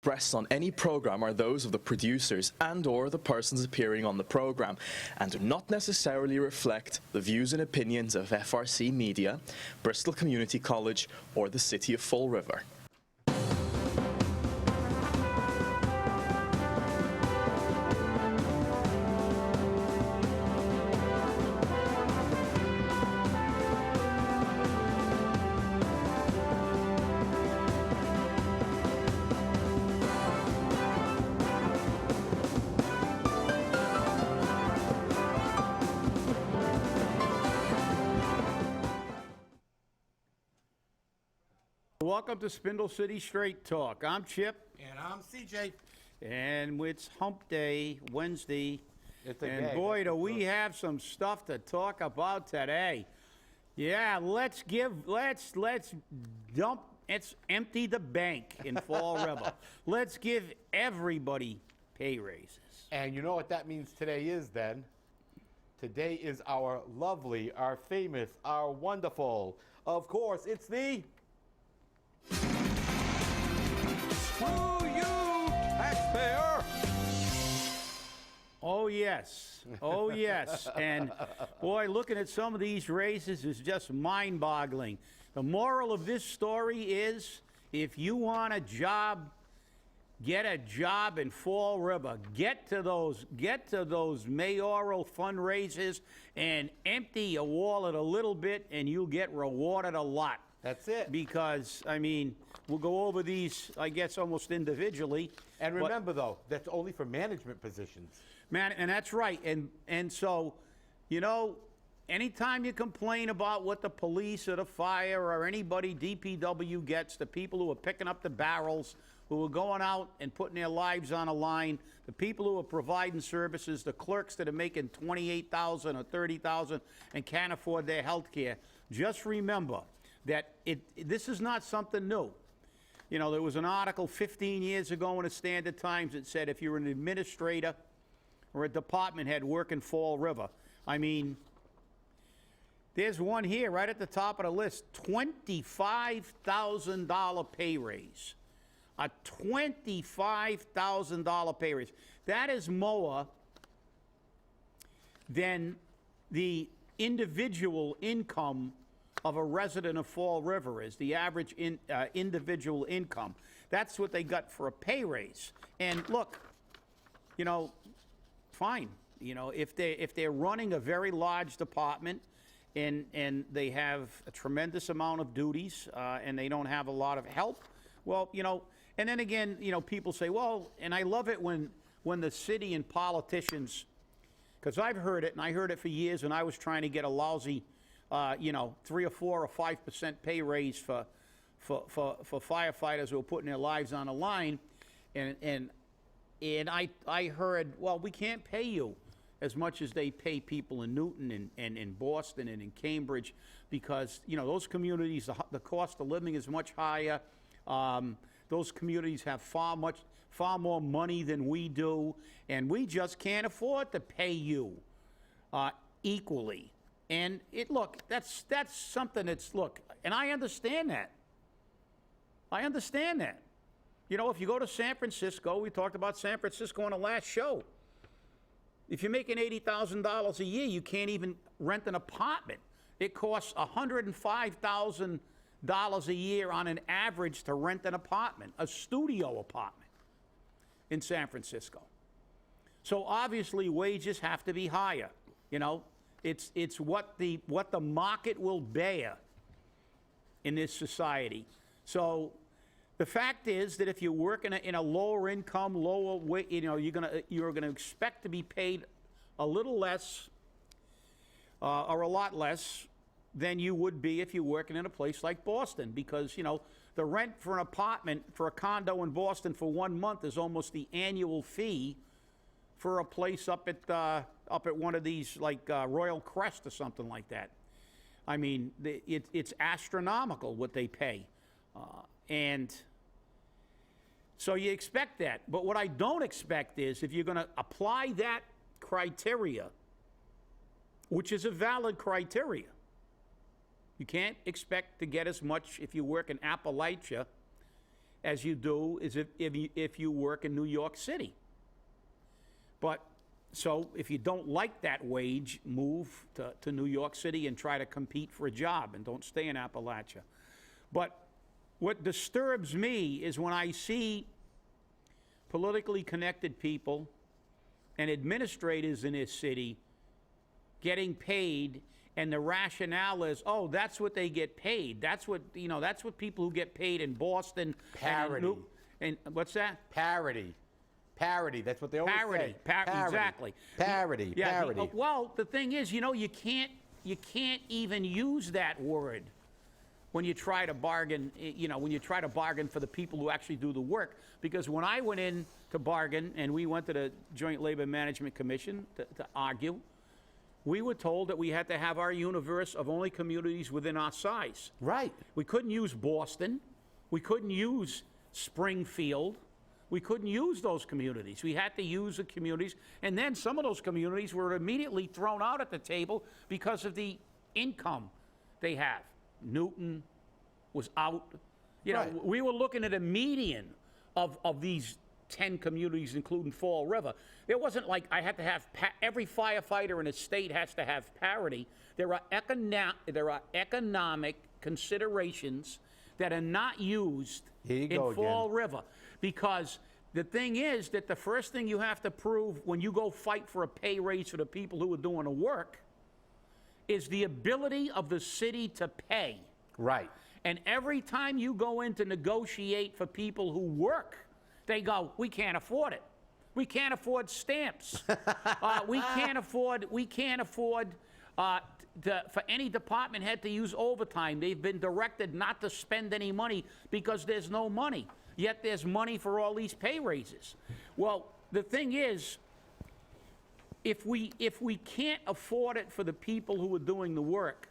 expressed on any program are those of the producers and/or the persons appearing on the program, and do not necessarily reflect the views and opinions of FRC Media, Bristol Community College, or the City of Fall River. Welcome to Spindle City Straight Talk. I'm Chip. And I'm CJ. And it's Hump Day, Wednesday. It's a and day. boy, do we have some stuff to talk about today. Yeah, let's empty the bank in Fall River. Let's give everybody pay raises. And you know what that means today is then? Today is our lovely, our famous, our wonderful, of course, it's the Screw You Taxpayer! Oh, yes. Oh, yes. And, boy, looking at some of these raises is just mind-boggling. The moral of this story is, if you want a job, get a job in Fall River. Get to those mayoral fundraisers and empty your wallet a little bit, and you'll get rewarded a lot. That's it. Because, I mean, we'll go over these, I guess, almost individually. And remember, though, that's only for management positions. Man, and that's right. And so, you know, anytime you complain about what the police or the fire or anybody, DPW gets, the people who are picking up the barrels, who are going out and putting their lives on a line, the people who are providing services, the clerks that are making $28,000 or $30,000 and can't afford their health care, just remember that this is not something new. You know, there was an article 15 years ago in the Standard Times that said if you're an administrator or a department head working Fall River, I mean, there's one here right at the top of the list, $25,000 pay raise. A $25,000 pay raise. That is more than the individual income of a resident of Fall River is, the average individual income. That's what they got for a pay raise. And look, you know, fine. You know, if they're running a very large department and they have a tremendous amount of duties and they don't have a lot of help, well, you know, and then again, you know, people say, well, and I love it when the city and politicians, because I've heard it, and I heard it for years when I was trying to get a lousy, you know, 3 or 4 or 5% pay raise for firefighters who are putting their lives on the line, and I heard, well, we can't pay you as much as they pay people in Newton and in Boston and in Cambridge, because, you know, those communities, the cost of living is much higher. Those communities have far more money than we do, and we just can't afford to pay you equally. And look, that's something that's, look, and I understand that. I understand that. You know, if you go to San Francisco, we talked about San Francisco on the last show. If you're making $80,000 a year, you can't even rent an apartment. It costs $105,000 a year on an average to rent an apartment, a studio apartment in San Francisco. So obviously wages have to be higher, you know. It's what the market will bear in this society. So the fact is that if you work in a lower income, lower wage, you know, you're gonna expect to be paid a little less or a lot less than you would be if you're working in a place like Boston, because, you know, the rent for an apartment for a condo in Boston for 1 month is almost the annual fee for a place up at one of these, like Royal Crest or something like that. I mean, it's astronomical what they pay. And so you expect that. But what I don't expect is if you're going to apply that criteria, which is a valid criteria, you can't expect to get as much if you work in Appalachia as you do is if you work in New York City. But, so if you don't like that wage, move to New York City and try to compete for a job and don't stay in Appalachia. But what disturbs me is when I see politically connected people and administrators in this city getting paid, and the rationale is, oh, that's what they get paid. That's what, that's what people who get paid in Boston. Parity. And what's that? Parity. Parity. That's what they always say. Parity. Exactly. Parity. Yeah, Parity. Well, the thing is, you can't even use that word when you try to bargain, when you try to bargain for the people who actually do the work. Because when I went in to bargain, and we went to the Joint Labor Management Commission to argue, we were told that we had to have our universe of only communities within our size. Right. We couldn't use Boston. We couldn't use Springfield. We couldn't use those communities. We had to use the communities, and then some of those communities were immediately thrown out at the table because of the income they have. Newton was out. Right. We were looking at a median of these 10 communities, including Fall River. It wasn't like I had to have, every firefighter in a state has to have parity. There are economic considerations that are not used in Fall River. Because the thing is that the first thing you have to prove when you go fight for a pay raise for the people who are doing the work is the ability of the city to pay. Right. And every time you go in to negotiate for people who work, they go, we can't afford it. We can't afford stamps. We can't afford for any department head to use overtime. They've been directed not to spend any money because there's no money. Yet there's money for all these pay raises. Well, the thing is, if we can't afford it for the people who are doing the work,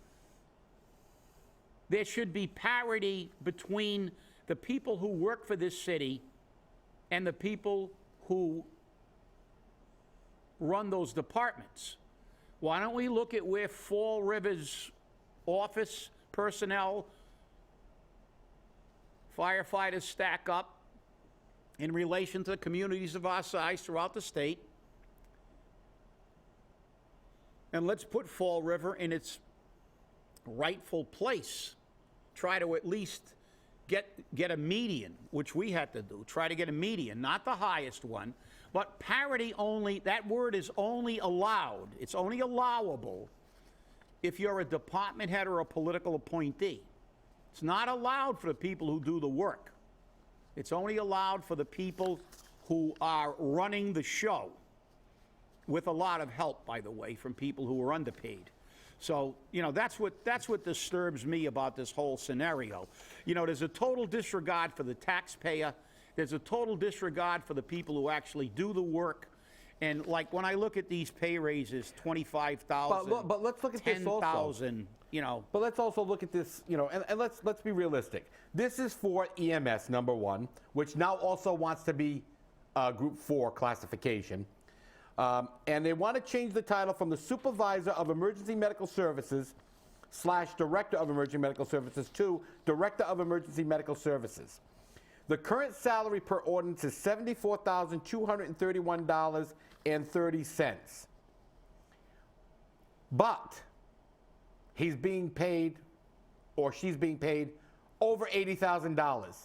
there should be parity between the people who work for this city and the people who run those departments. Why don't we look at where Fall River's office personnel, firefighters stack up in relation to the communities of our size throughout the state? And let's put Fall River in its rightful place. Try to at least get a median, which we had to do. Try to get a median, not the highest one, but parity only. That word is only allowed. It's only allowable if you're a department head or a political appointee. It's not allowed for the people who do the work. It's only allowed for the people who are running the show, with a lot of help, by the way, from people who are underpaid. So, that's what disturbs me about this whole scenario. There's a total disregard for the taxpayer. There's a total disregard for the people who actually do the work. And like when I look at these pay raises, 25,000, but let's look at this also. 10,000, But let's also look at this, and let's be realistic. This is for EMS, number one, which now also wants to be Group 4 classification. And they want to change the title from the Supervisor of Emergency Medical Services / Director of Emergency Medical Services to Director of Emergency Medical Services. The current salary per ordinance is $74,231.30. But he's being paid, or she's being paid, over $80,000.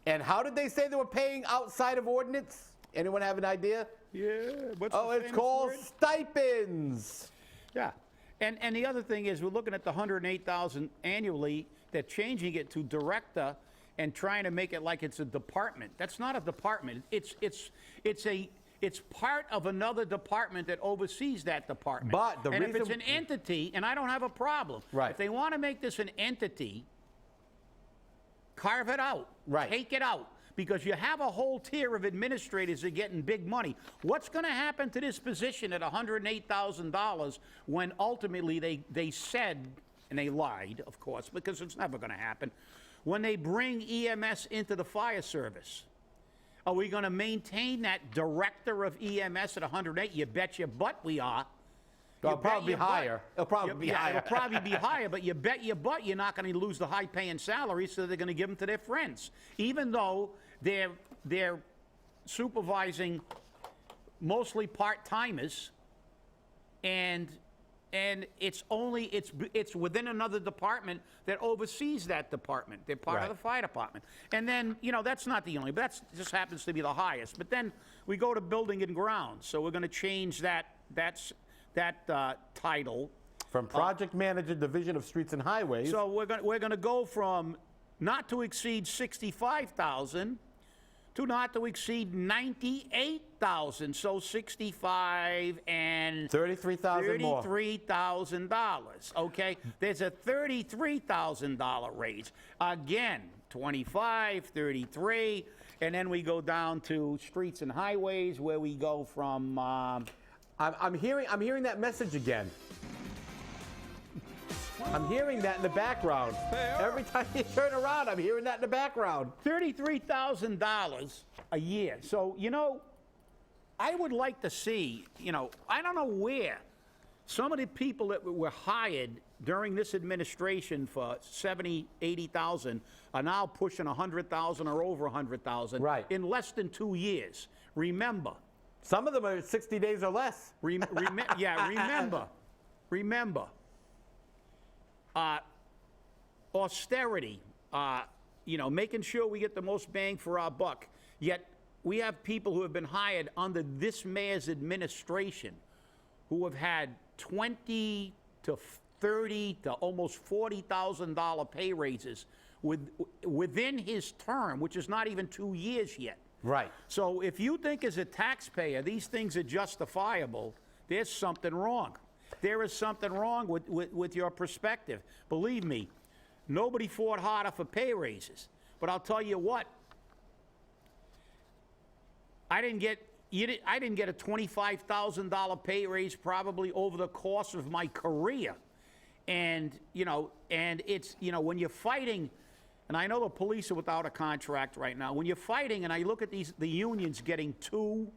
And how did they say they were paying outside of ordinance? Anyone have an idea? Yeah. It's called stipends. Yeah. And the other thing is, we're looking at the $108,000 annually. They're changing it to director and trying to make it like it's a department. That's not a department. It's part of another department that oversees that department. But the if it's an entity, and I don't have a problem. Right. If they want to make this an entity, carve it out. Right. Take it out. Because you have a whole tier of administrators that are getting big money. What's going to happen to this position at $108,000 when ultimately they said, and they lied, of course, because it's never going to happen, when they bring EMS into the fire service? Are we going to maintain that director of EMS at $108? You bet your butt we are. It'll probably be higher. It'll probably be higher. It'll probably be higher, but you bet your butt you're not going to lose the high-paying salaries, so they're going to give them to their friends, even though they're supervising mostly part-timers, and it's within another department that oversees that department. They're part of the fire department. And then, that's not the only, but that just happens to be the highest. But then we go to building and grounds. So we're going to change that title. From project manager, division of streets and highways. So we're going to go from not to exceed 65,000 to not to exceed 98,000. So 65 and $33,000 more. $33,000. Okay, there's a $33,000 raise. Again, 25, 33, and then we go down to streets and highways, where we go from. I'm hearing that message again. I'm hearing that in the background. Every time you turn around, I'm hearing that in the background. $33,000 a year. So, I would like to see, I don't know where some of the people that were hired during this administration for 70, 80,000 are now pushing 100,000 or over 100,000 in less than 2 years. Remember. Some of them are 60 days or less. Remember. Austerity, making sure we get the most bang for our buck. Yet we have people who have been hired under this mayor's administration who have had $20,000 to $30,000 to almost $40,000 pay raises within his term, which is not even 2 years yet. Right. So if you think as a taxpayer these things are justifiable, there's something wrong. There is something wrong with your perspective. Believe me, nobody fought harder for pay raises. But I'll tell you what, I didn't get a $25,000 pay raise probably over the course of my career. And it's, when you're fighting, and I know the police are without a contract right now. When you're fighting, and I look at the unions getting 2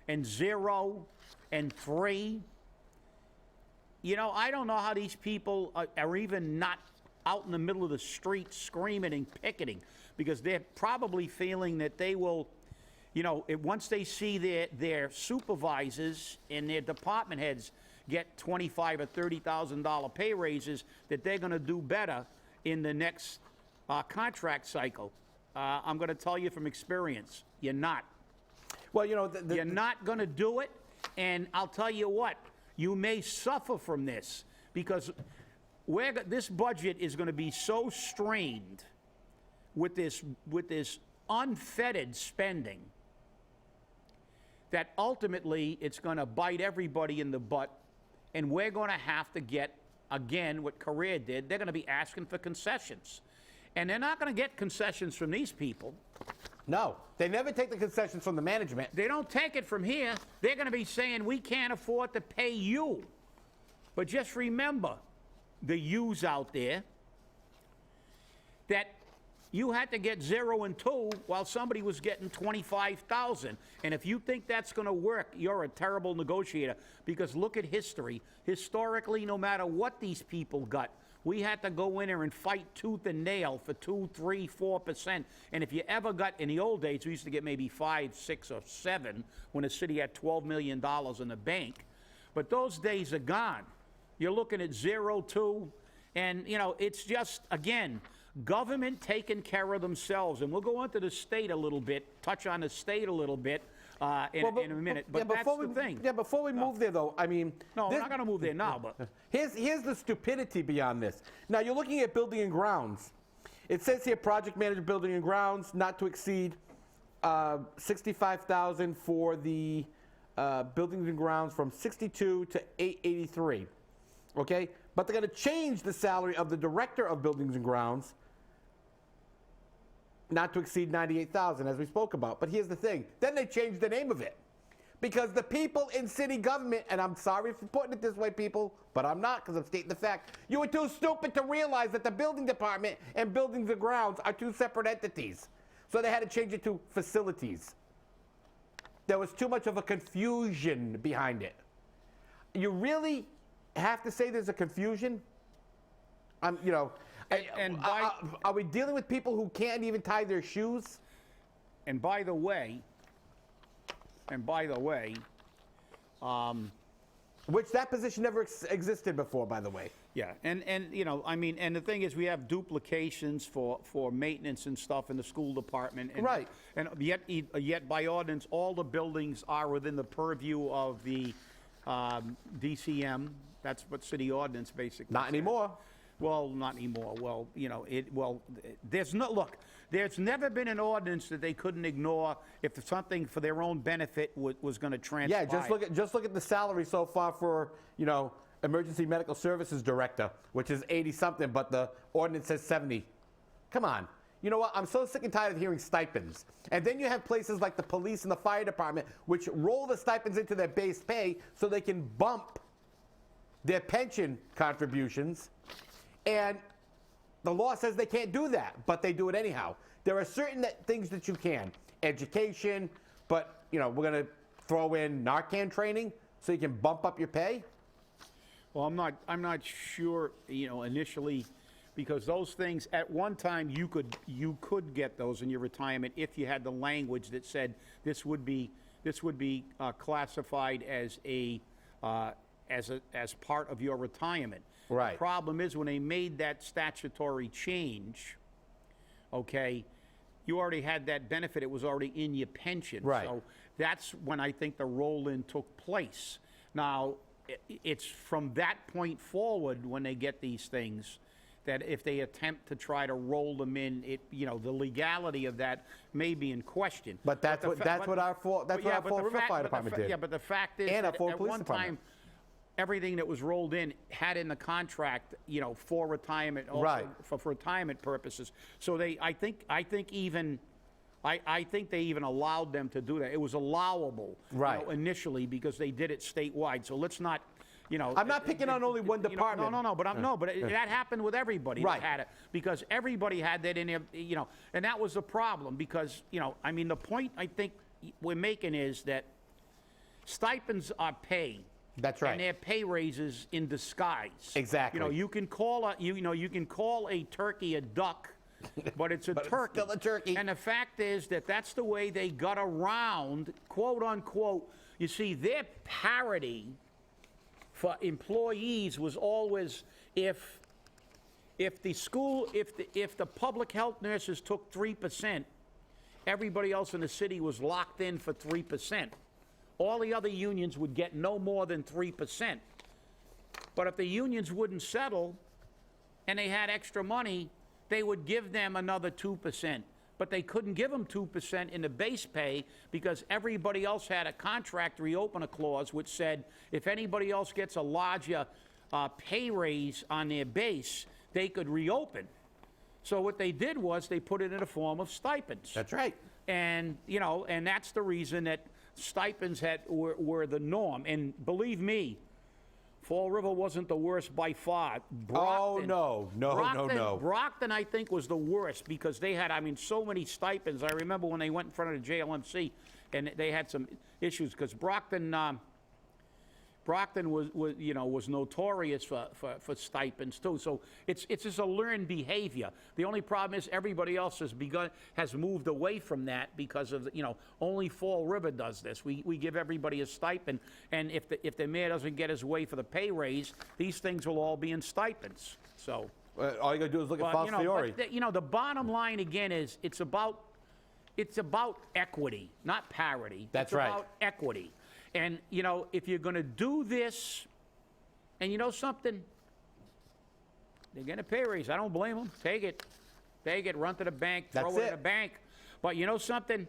and 0 and 3, I don't know how these people are even not out in the middle of the street screaming and picketing, because they're probably feeling that they will, once they see their supervisors and their department heads get $25,000 or $30,000 pay raises, that they're going to do better in the next contract cycle. I'm going to tell you from experience, you're not. Well, you're not going to do it, and I'll tell you what. You may suffer from this, because this budget is going to be so strained with this unfettered spending that ultimately it's going to bite everybody in the butt, and we're going to have to get, again, what Career did. They're going to be asking for concessions. And they're not going to get concessions from these people. No, they never take the concessions from the management. They don't take it from here. They're going to be saying, we can't afford to pay you. But just remember, the yous out there, that you had to get 0 and 2 while somebody was getting 25,000. And if you think that's going to work, you're a terrible negotiator. Because look at history. Historically, no matter what these people got, we had to go in there and fight tooth and nail for 2, 3, 4%. And if you ever got, in the old days, we used to get maybe 5, 6, or 7 when a city had $12 million in the bank. But those days are gone. You're looking at 0, 2, and it's just, again, government taking care of themselves. And we'll go into the state a little bit, touch on the state a little bit in a minute. But that's the thing. Yeah, before we move there, though, I mean... No, we're not going to move there now, but... Here's the stupidity beyond this. Now, you're looking at building and grounds. It says here, project manager, building and grounds, not to exceed $65,000 for the buildings and grounds from 62 to 883. Okay? But they're going to change the salary of the director of buildings and grounds not to exceed $98,000, as we spoke about. But here's the thing. Then they changed the name of it. Because the people in city government, and I'm sorry for putting it this way, people, but I'm not, because I'm stating the fact, you were too stupid to realize that the building department and buildings and grounds are 2 separate entities. So they had to change it to facilities. There was too much of a confusion behind it. You really have to say there's a confusion. You know, And are we dealing with people who can't even tie their shoes? And by the way, Which that position never existed before, by the way. yeah, and you know, I mean, and the thing is, we have duplications for maintenance and stuff in the school department. And, Right. And yet by ordinance, all the buildings are within the purview of the DCM. That's what city ordinance basically Not says. anymore. Well, not anymore. Well, you know, there's never been an ordinance that they couldn't ignore if something for their own benefit was going to transpire. Yeah, just look at the salary so far for, you know, emergency medical services director, which is 80 something, but the ordinance says 70. Come on. You know what? I'm so sick and tired of hearing stipends. And then you have places like the police and the fire department, which roll the stipends into their base pay so they can bump their pension contributions. And the law says they can't do that, but they do it anyhow. There are certain things that you can. Education, but, you know, we're going to throw in NARCAN training so you can bump up your pay. Well, I'm not sure, you know, initially, because those things at one time you could get those in your retirement if you had the language that said this would be classified as as part of your retirement. Right. The problem is when they made that statutory change, okay, you already had that benefit. It was already in your pension. Right. So that's when I think the roll-in took place. Now, it's from that point forward when they get these things that if they attempt to try to roll them in, you know, the legality of that may be in question. But that's what our Fall River Fire Department did. Yeah, but the fact is And our that Fall at Police one Department. time, everything that was rolled in had in the contract, you know, for retirement, also Right. for retirement purposes. So I think they even allowed them to do that. It was allowable, Right. you know, initially because they did it statewide. So let's not, you know. I'm not picking on only one department. No, but that happened with everybody Right. that had it because everybody had that in there, you know, and that was the problem because, you know, I mean, the point I think we're making is that stipends are pay. That's right. And they're pay raises in disguise. Exactly. You know, you can call a turkey a duck, but it's a But it's turkey. still a turkey. And the fact is that that's the way they got around, quote unquote. You see, their parity for employees was always if the public health nurses took 3%, everybody else in the city was locked in for 3%. All the other unions would get no more than 3%. But if the unions wouldn't settle and they had extra money, they would give them another 2%. But they couldn't give them 2% in the base pay because everybody else had a contract reopener clause which said if anybody else gets a larger pay raise on their base, they could reopen. So what they did was they put it in a form of stipends. That's right. And, you know, and that's the reason that stipends were the norm. And believe me, Fall River wasn't the worst by far. Brockton, no. Brockton, I think, was the worst because they had, I mean, so many stipends. I remember when they went in front of the JLMC and they had some issues because Brockton was notorious for stipends too. So it's just a learned behavior. The only problem is everybody else has moved away from that because of only Fall River does this. We give everybody a stipend, and if the mayor doesn't get his way for the pay raise, these things will all be in stipends. So All you gotta do is look at Falciori. the bottom line again is it's about equity, not parity. That's it's right. About equity. And, if you're going to do this, and you know something? They're getting a pay raise. I don't blame them. Take it. Run to the bank. Throw That's it in it. the bank. But you know something?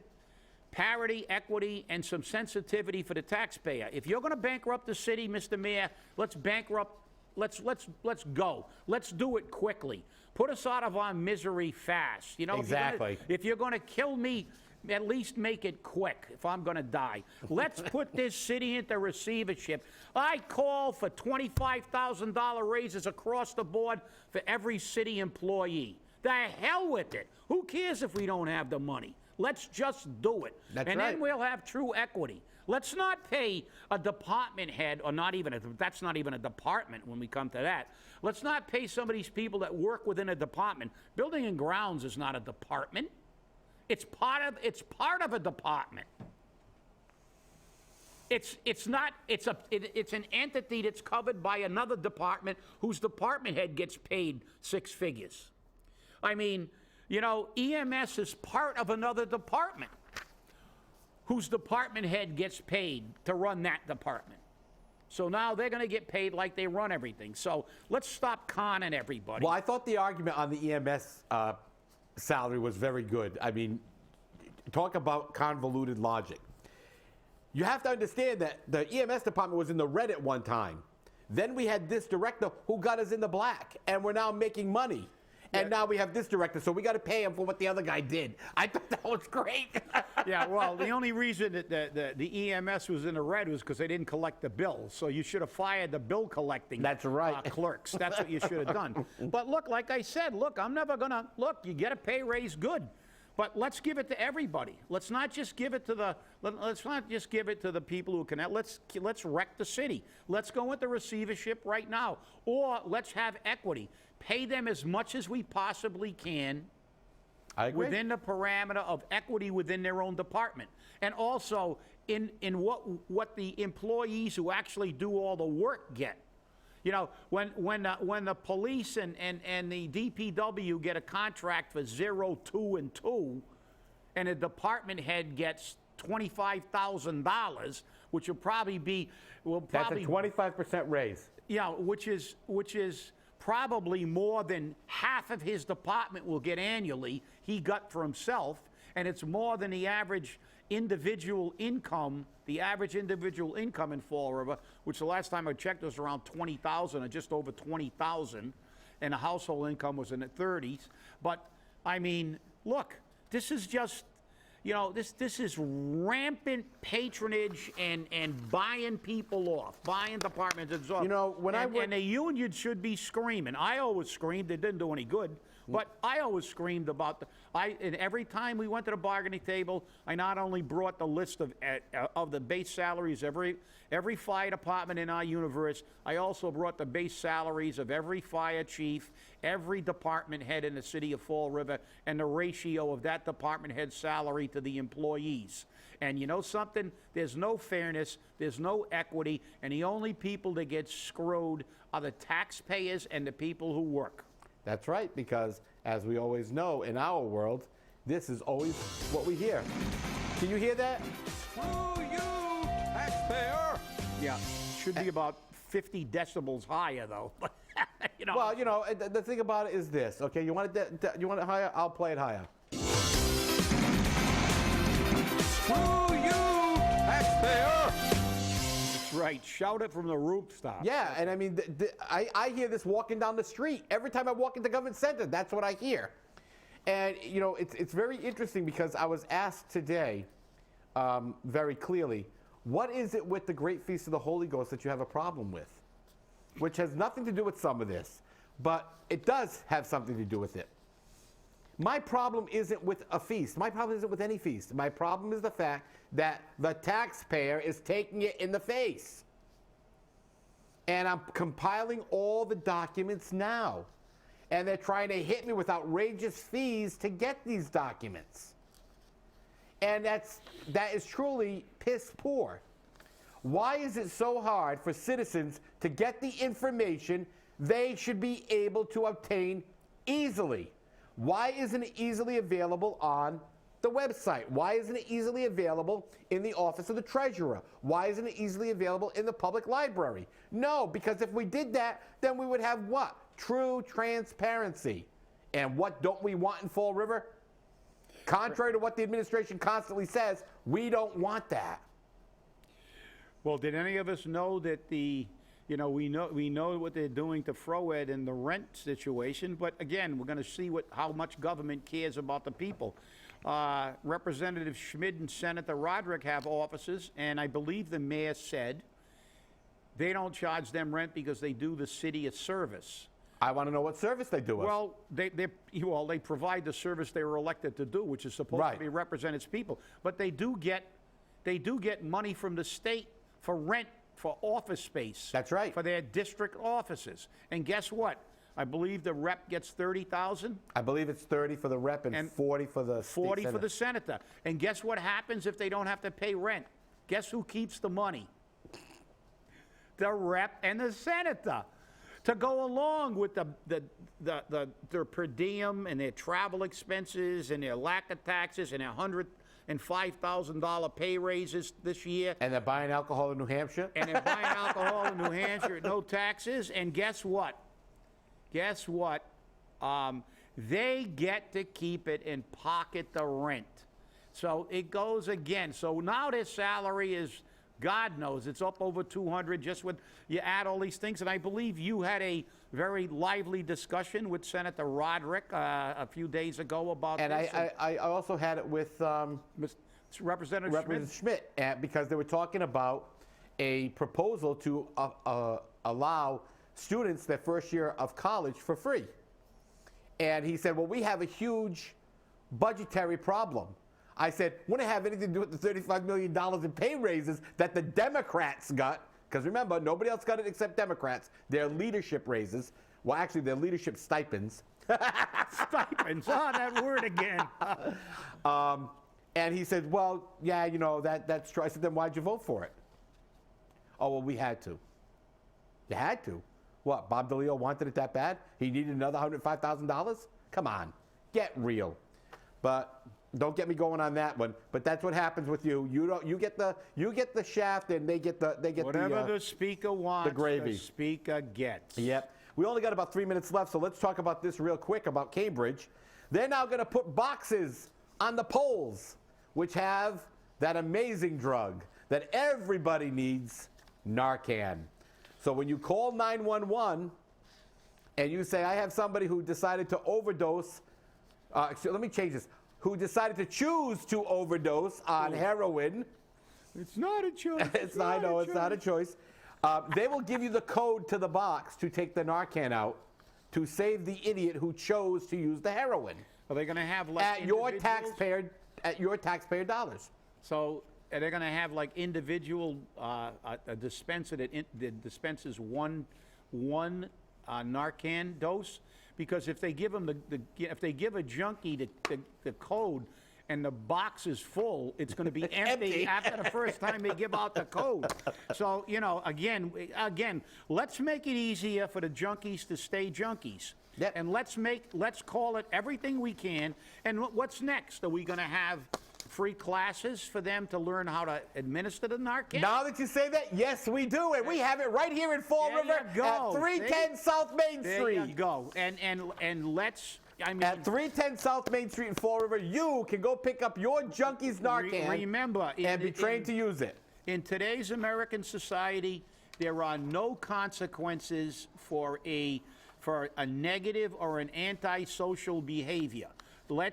Parity, equity, and some sensitivity for the taxpayer. If you're going to bankrupt the city, Mr. Mayor, let's let's go. Let's do it quickly. Put us out of our misery fast. Exactly. If you're going to kill me, at least make it quick if I'm going to die. Let's put this city into receivership. I call for $25,000 raises across the board for every city employee. The hell with it. Who cares if we don't have the money? Let's just do it. That's and right. then we'll have true equity. Let's not pay a department head, or that's not even a department when we come to that. Let's not pay some of these people that work within a department. Building and grounds is not a department. It's part of a department. It's an entity that's covered by another department whose department head gets paid 6 figures. I mean, you know, EMS is part of another department whose department head gets paid to run that department. So now they're going to get paid like they run everything. So let's stop conning everybody. Well, I thought the argument on the EMS salary was very good. I mean, talk about convoluted logic. You have to understand that the EMS department was in the red at one time. Then we had this director who got us in the black, and we're now making money. And now we have this director, so we got to pay him for what the other guy did. I thought that was great. Yeah, well, the only reason that the EMS was in the red was because they didn't collect the bills. So you should have fired the bill collecting That's right. Clerks. That's what you should have done. But look, like I said, look, I'm never going to, look, you get a pay raise, good. But let's give it to everybody. Let's not just give it to the people who can. Let's wreck the city. Let's go into receivership right now, or let's have equity. Pay them as much as we possibly can. I agree. Within the parameter of equity within their own department, and also in what the employees who actually do all the work get. You know, when the police and the DPW get a contract for 0, 2, and 2, and a department head gets $25,000, which will probably be That's a 25% raise. Yeah, which is probably more than half of his department will get annually. He got for himself, and it's more than the average individual income. The average individual income in Fall River, which the last time I checked was around 20,000 or just over 20,000, and the household income was in the 30s. But I mean, look, this is just, you know, this is rampant patronage and buying people off, buying departments off. You know, and the union should be screaming. I always screamed. It didn't do any good. But I always screamed about and every time we went to the bargaining table, I not only brought the list of the base salaries every fire department in our universe, I also brought the base salaries of every fire chief, every department head in the city of Fall River, and the ratio of that department head salary to the employees. And you know something? There's no fairness, there's no equity, and the only people that get screwed are the taxpayers and the people who work. That's right, because as we always know in our world, this is always what we hear. Can you hear that? Screw you, taxpayer! Yeah, should be about 50 decibels higher, though. You know. Well, you know, the thing about it is this, okay? You want it higher? I'll play it higher. Screw you, taxpayer! Right, shout it from the rooftop. Yeah, and I mean, I hear this walking down the street. Every time I walk into Government Center, that's what I hear. And, you know, it's very interesting because I was asked today very clearly, what is it with the Great Feast of the Holy Ghost that you have a problem with? Which has nothing to do with some of this, but it does have something to do with it. My problem isn't with a feast. My problem isn't with any feast. My problem is the fact that the taxpayer is taking it in the face. And I'm compiling all the documents now. And they're trying to hit me with outrageous fees to get these documents. And that is truly piss poor. Why is it so hard for citizens to get the information they should be able to obtain easily? Why isn't it easily available on the website? Why isn't it easily available in the office of the treasurer? Why isn't it easily available in the public library? No, because if we did that, then we would have what? True transparency. And what don't we want in Fall River? Contrary to what the administration constantly says, we don't want that. Well, did any of us know that we know what they're doing to Froed in the rent situation, but again, we're going to see how much government cares about the people. Representative Schmid and Senator Roderick have offices, and I believe the mayor said they don't charge them rent because they do the city a service. I want to know what service they do us. Well, they provide the service they were elected to do, which is supposed Right. to be represent its people. But they do get money from the state for rent for office space. That's right. For their district offices. And guess what? I believe the rep gets 30,000. I believe it's 30 for the rep and 40 for the state 40 for senate. the senator. And guess what happens if they don't have to pay rent? Guess who keeps the money? The rep and the senator. To go along with their per diem and their travel expenses and their lack of taxes and their $105,000 pay raises this year. And they're buying alcohol in New Hampshire? And they're buying alcohol in New Hampshire at no taxes. And guess what? They get to keep it and pocket the rent. So it goes again. So now their salary is, God knows, it's up over 200 just when you add all these things. And I believe you had a very lively discussion with Senator Roderick a few days ago about And this. I also had it with Representative Schmidt. Schmidt because they were talking about a proposal to allow students their first year of college for free. And he said, well, we have a huge budgetary problem. I said, wouldn't have anything to do with the $35 million in pay raises that the Democrats got, because remember, nobody else got it except Democrats, their leadership raises, well, actually, their leadership stipends. Stipends, that word again. And he said, well, yeah, that's true. I said, then why'd you vote for it? Oh, well, we had to. You had to. What, Bob DeLeo wanted it that bad? He needed another $105,000? Come on, get real. But don't get me going on that one. But that's what happens with you. You get the shaft, and they get Whatever the speaker wants, the gravy. the speaker gets. Yep. We only got about 3 minutes left, so let's talk about this real quick about Cambridge. They're now going to put boxes on the poles, which have that amazing drug that everybody needs, NARCAN. So when you call 911 and you say, I have somebody who decided to overdose, let me change this, who decided to choose to overdose on heroin. It's not a choice. It's not a choice. They will give you the code to the box to take the NARCAN out to save the idiot who chose to use the heroin. Are they going to have like at your taxpayer dollars. So are they going to have like individual a dispenser that dispenses one NARCAN dose? Because if they give them if they give a junkie the code and the box is full, it's going to be empty after the first time they give out the code. So again, let's make it easier for the junkies to stay junkies. Yep. And let's call it everything we can. And what's next? Are we going to have free classes for them to learn how to administer the NARCAN? Now that you say that, yes, we do. And we have it right here in Fall There River you go. at 310 South Main Street. There you go. And let's, At 310 South Main Street in Fall River, you can go pick up your junkies NARCAN remember, and be trained to use it. In today's American society, there are no consequences for a negative or an antisocial behavior. We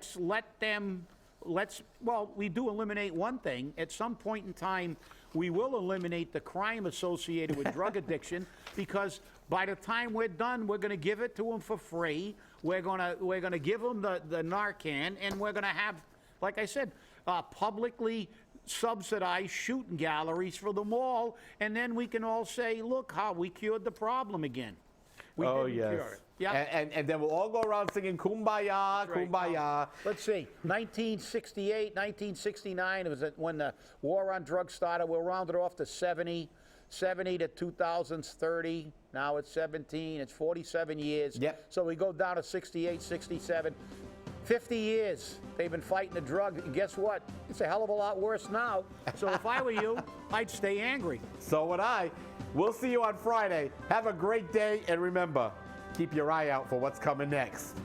do eliminate one thing. At some point in time, we will eliminate the crime associated with drug addiction, because by the time we're done, we're going to give it to them for free. We're going to give them the NARCAN, and we're going to have, like I said, publicly subsidized shooting galleries for them all, and then we can all say, look how we cured the problem again. We didn't cure it. Yeah. And then we'll all go around singing Kumbaya, Right. Kumbaya. Let's see, 1968, 1969, it was when the war on drugs started. We'll round it off to 70 to 2000s, 30. Now it's 17. It's 47 years. Yep. So we go down to 68, 67. 50 years they've been fighting the drug. And guess what? It's a hell of a lot worse now. So if I were you, I'd stay angry. So would I. We'll see you on Friday. Have a great day, and remember, keep your eye out for what's coming next.